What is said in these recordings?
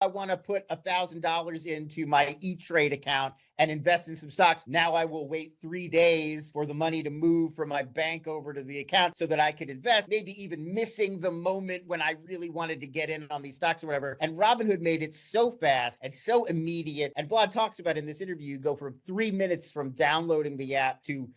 I want to put $1,000 into my E-Trade account and invest in some stocks. Now I will wait 3 days for the money to move from my bank over to the account so that I could invest, maybe even missing the moment when I really wanted to get in on these stocks or whatever. And Robinhood made it so fast and so immediate. And Vlad talks about in this interview, you go from 3 minutes from downloading the app to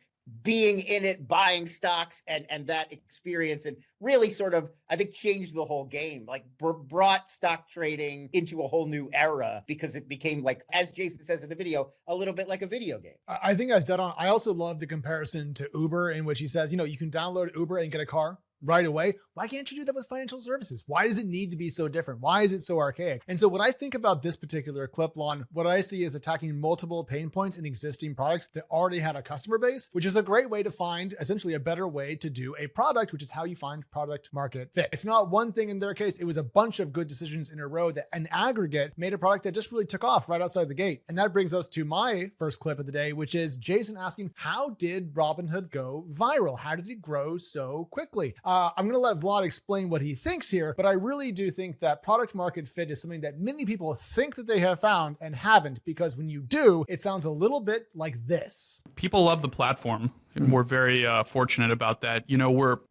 being in it, buying stocks, and that experience, and really sort of, I think, changed the whole game, like brought stock trading into a whole new era because it became, like, as Jason says in the video, a little bit like a video game. I think that's dead on. I also love the comparison to Uber, in which he says, you can download Uber and get a car right away. Why can't you do that with financial services? Why does it need to be so different? Why is it so archaic? And so when I think about this particular clip, Lon, what I see is attacking multiple pain points in existing products that already had a customer base, which is a great way to find essentially a better way to do a product, which is how you find product market fit. It's not one thing in their case. It was a bunch of good decisions in a row that in aggregate made a product that just really took off right outside the gate. And that brings us to my first clip of the day, which is Jason asking, how did Robinhood go viral? How did it grow so quickly? I'm going to let Vlad explain what he thinks here, but I really do think that product market fit is something that many people think that they have found and haven't, because when you do, it sounds a little bit like this. People love the platform. And we're very fortunate about that.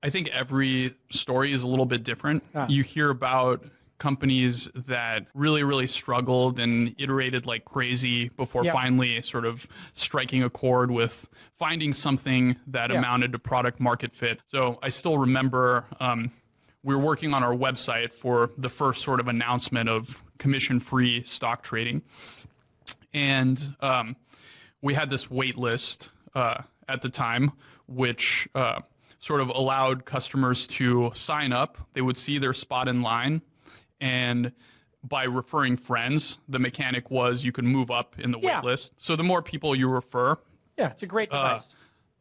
I think every story is a little bit different. You hear about companies that really, really struggled and iterated like crazy before finally sort of striking a chord with finding something that amounted to product market fit. So I still remember we were working on our website for the first sort of announcement of commission-free stock trading. And we had this wait list at the time, which sort of allowed customers to sign up. They would see their spot in line. And by referring friends, the mechanic was you could move up in the wait list. So the more people you refer, it's a great device.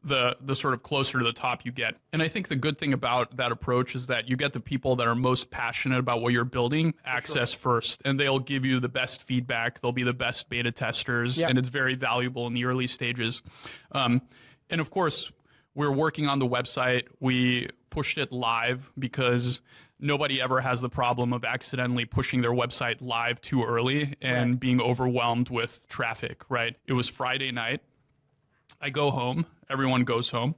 The sort of closer to the top you get. And I think the good thing about that approach is that you get the people that are most passionate about what you're building access first, and they'll give you the best feedback. They'll be the best beta testers, and it's very valuable in the early stages. And of course, we're working on the website. We pushed it live because nobody ever has the problem of accidentally pushing their website live too early and being overwhelmed with traffic, right? It was Friday night. I go home. Everyone goes home.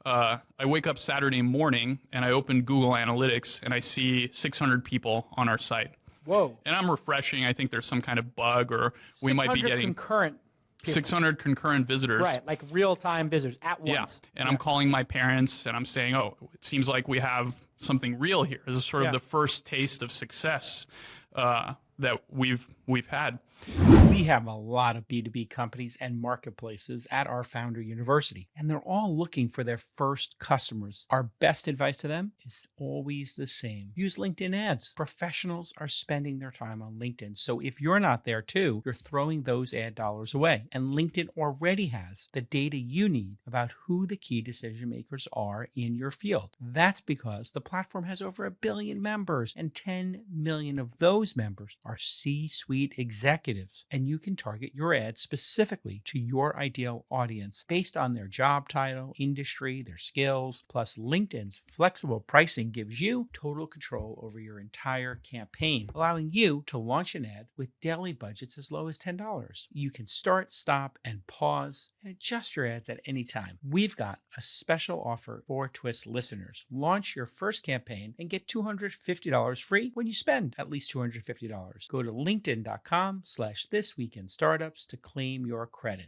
I wake up Saturday morning and I open Google Analytics and I see 600 people on our site. Whoa. And I'm refreshing. I think there's some kind of bug, or we might be getting concurrent people. 600 concurrent visitors. Right, like real-time visitors at once. Yeah, and I'm calling my parents and I'm saying, oh, it seems like we have something real here. This is sort of the first taste of success that we've had. We have a lot of B2B companies and marketplaces at our Founder University, and they're all looking for their first customers. Our best advice to them is always the same. Use LinkedIn ads. Professionals are spending their time on LinkedIn, so if you're not there too, you're throwing those ad dollars away. And LinkedIn already has the data you need about who the key decision makers are in your field. That's because the platform has over 1 billion members, and 10 million of those members are C-suite executives. And you can target your ads specifically to your ideal audience based on their job title, industry, their skills. Plus, LinkedIn's flexible pricing gives you total control over your entire campaign, allowing you to launch an ad with daily budgets as low as $10. You can start, stop, and pause and adjust your ads at any time. We've got a special offer for TWiST listeners. Launch your first campaign and get $250 free when you spend at least $250. Go to linkedin.com/thisweekinstartups to claim your credit.